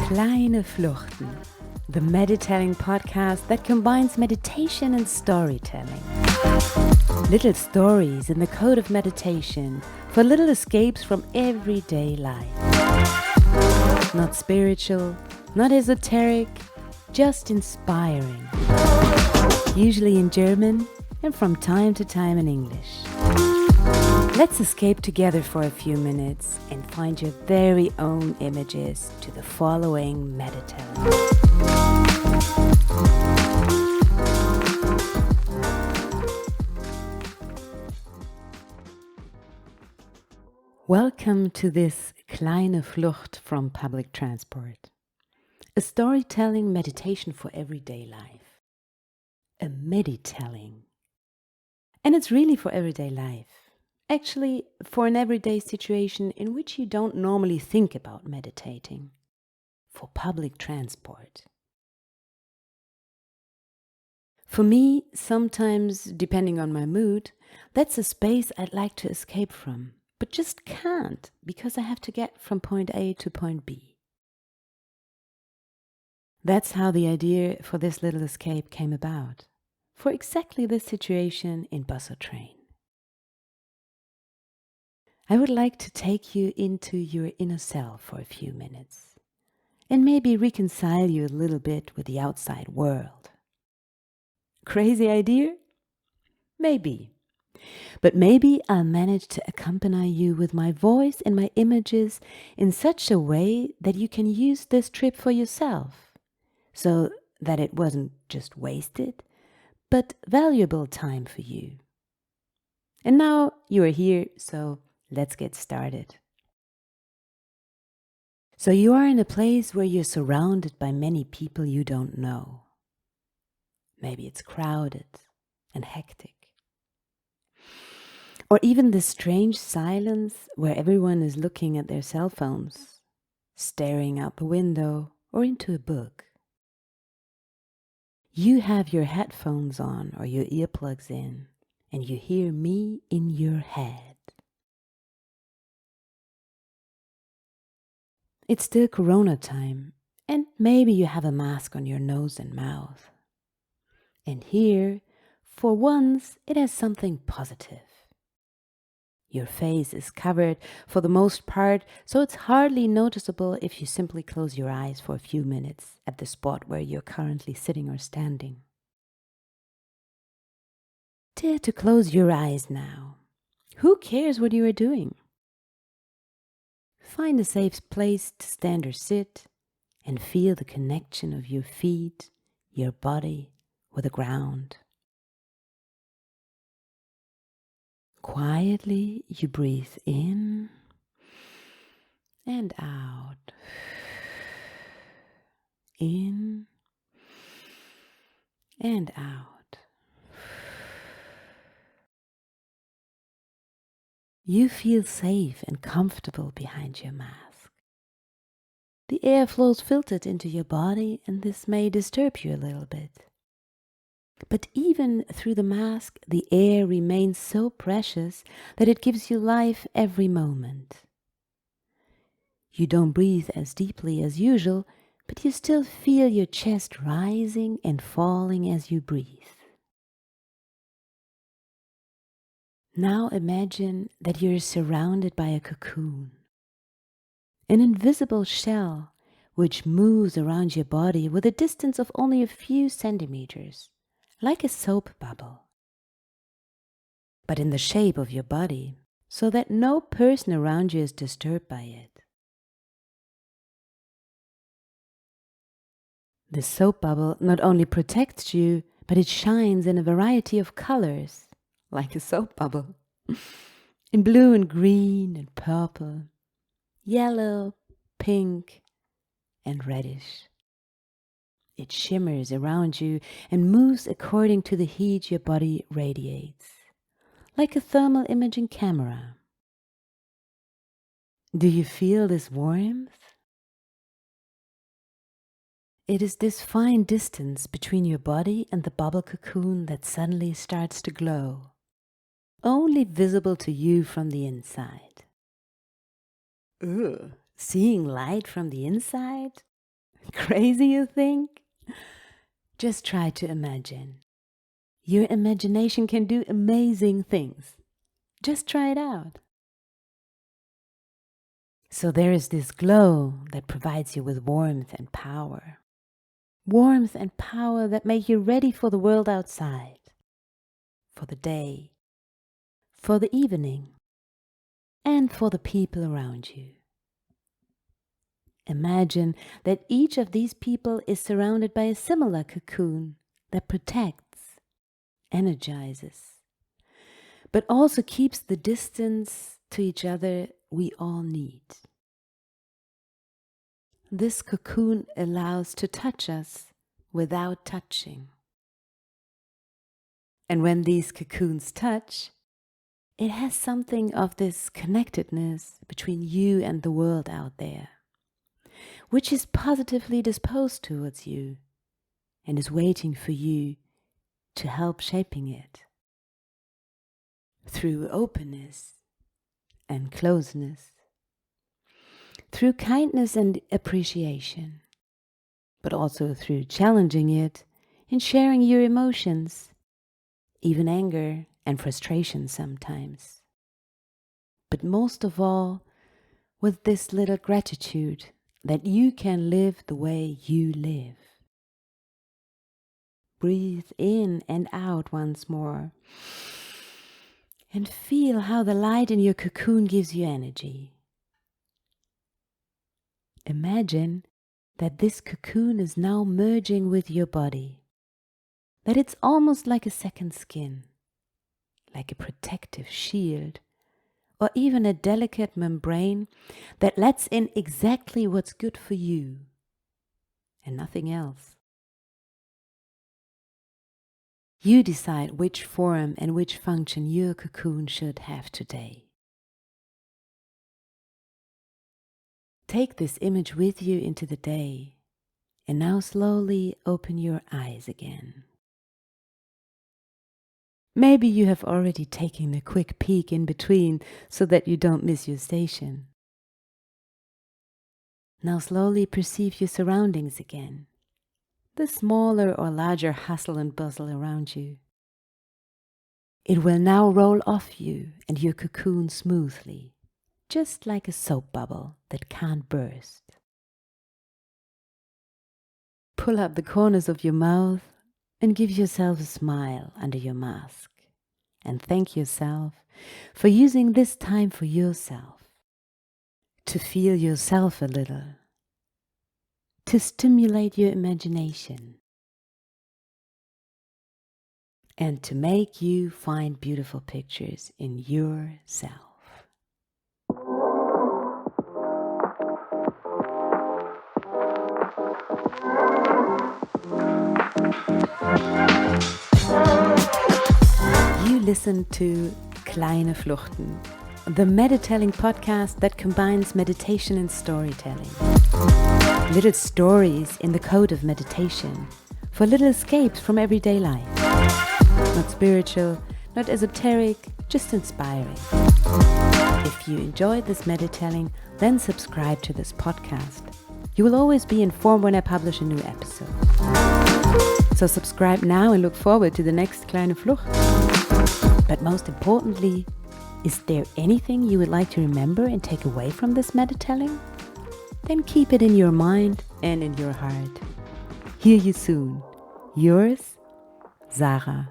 Kleine Fluchten, the meditelling-podcast that combines meditation and storytelling. Little stories in the code of meditation for little escapes from everyday life. Not spiritual, not esoteric, just inspiring. Usually in German and from time to time in English. Let's escape together for a few minutes and find your very own images to the following meditelling. Welcome to this Kleine Flucht from public transport. A storytelling meditation for everyday life. A meditelling. And it's really for everyday life. Actually, for an everyday situation in which you don't normally think about meditating. For public transport. For me, sometimes, depending on my mood, that's a space I'd like to escape from, but just can't because I have to get from point A to point B. That's how the idea for this little escape came about, for exactly this situation in bus or train. I would like to take you into your inner self for a few minutes and maybe reconcile you a little bit with the outside world. Crazy idea? Maybe. But maybe I'll manage to accompany you with my voice and my images in such a way that you can use this trip for yourself, so that it wasn't just wasted, but valuable time for you. And now you are here, so let's get started. So you are in a place where you're surrounded by many people you don't know. Maybe it's crowded and hectic. Or even the strange silence where everyone is looking at their cell phones, staring out the window or into a book. You have your headphones on or your earplugs in, and you hear me in your head. It's still Corona time, and maybe you have a mask on your nose and mouth. And here, for once, it has something positive. Your face is covered for the most part, so it's hardly noticeable if you simply close your eyes for a few minutes at the spot where you're currently sitting or standing. Dare to close your eyes now. Who cares what you are doing? Find a safe place to stand or sit and feel the connection of your feet, your body with the ground. Quietly, you breathe in and out. In and out. You feel safe and comfortable behind your mask. The air flows filtered into your body, and this may disturb you a little bit. But even through the mask, the air remains so precious that it gives you life every moment. You don't breathe as deeply as usual, but you still feel your chest rising and falling as you breathe. Now imagine that you're surrounded by a cocoon, an invisible shell which moves around your body with a distance of only a few centimeters, like a soap bubble, but in the shape of your body, so that no person around you is disturbed by it. The soap bubble not only protects you, but it shines in a variety of colors, like a soap bubble, in blue and green and purple, yellow, pink, and reddish. It shimmers around you and moves according to the heat your body radiates, like a thermal imaging camera. Do you feel this warmth? It is this fine distance between your body and the bubble cocoon that suddenly starts to glow. only visible to you from the inside. Seeing light from the inside? Crazy, you think? Just try to imagine. Your imagination can do amazing things. Just try it out. So there is this glow that provides you with warmth and power. Warmth and power that make you ready for the world outside, for the day, for the evening, and for the people around you. Imagine that each of these people is surrounded by a similar cocoon that protects, energizes, but also keeps the distance to each other we all need. This cocoon allows to touch us without touching. And when these cocoons touch, it has something of this connectedness between you and the world out there, which is positively disposed towards you and is waiting for you to help shaping it through openness and closeness, through kindness and appreciation, but also through challenging it and sharing your emotions, even anger and frustration sometimes. But most of all, with this little gratitude that you can live the way you live. Breathe in and out once more and feel how the light in your cocoon gives you energy. Imagine that this cocoon is now merging with your body, that it's almost like a second skin, like a protective shield, or even a delicate membrane that lets in exactly what's good for you and nothing else. You decide which form and which function your cocoon should have today. Take this image with you into the day, and now slowly open your eyes again. Maybe you have already taken a quick peek in between so that you don't miss your station. Now slowly perceive your surroundings again, the smaller or larger hustle and bustle around you. It will now roll off you and your cocoon smoothly, just like a soap bubble that can't burst. Pull up the corners of your mouth and give yourself a smile under your mask. And thank yourself for using this time for yourself, to feel yourself a little, to stimulate your imagination, and to make you find beautiful pictures in yourself. Listen to Kleine Fluchten, the meditelling-podcast that combines meditation and storytelling. Little stories in the code of meditation for little escapes from everyday life. Not spiritual, not esoteric, just inspiring. If you enjoyed this meditelling, then subscribe to this podcast. You will always be informed when I publish a new episode. So subscribe now and look forward to the next Kleine Flucht. But most importantly, is there anything you would like to remember and take away from this meditelling? Then keep it in your mind and in your heart. Hear you soon. Yours, Sarah.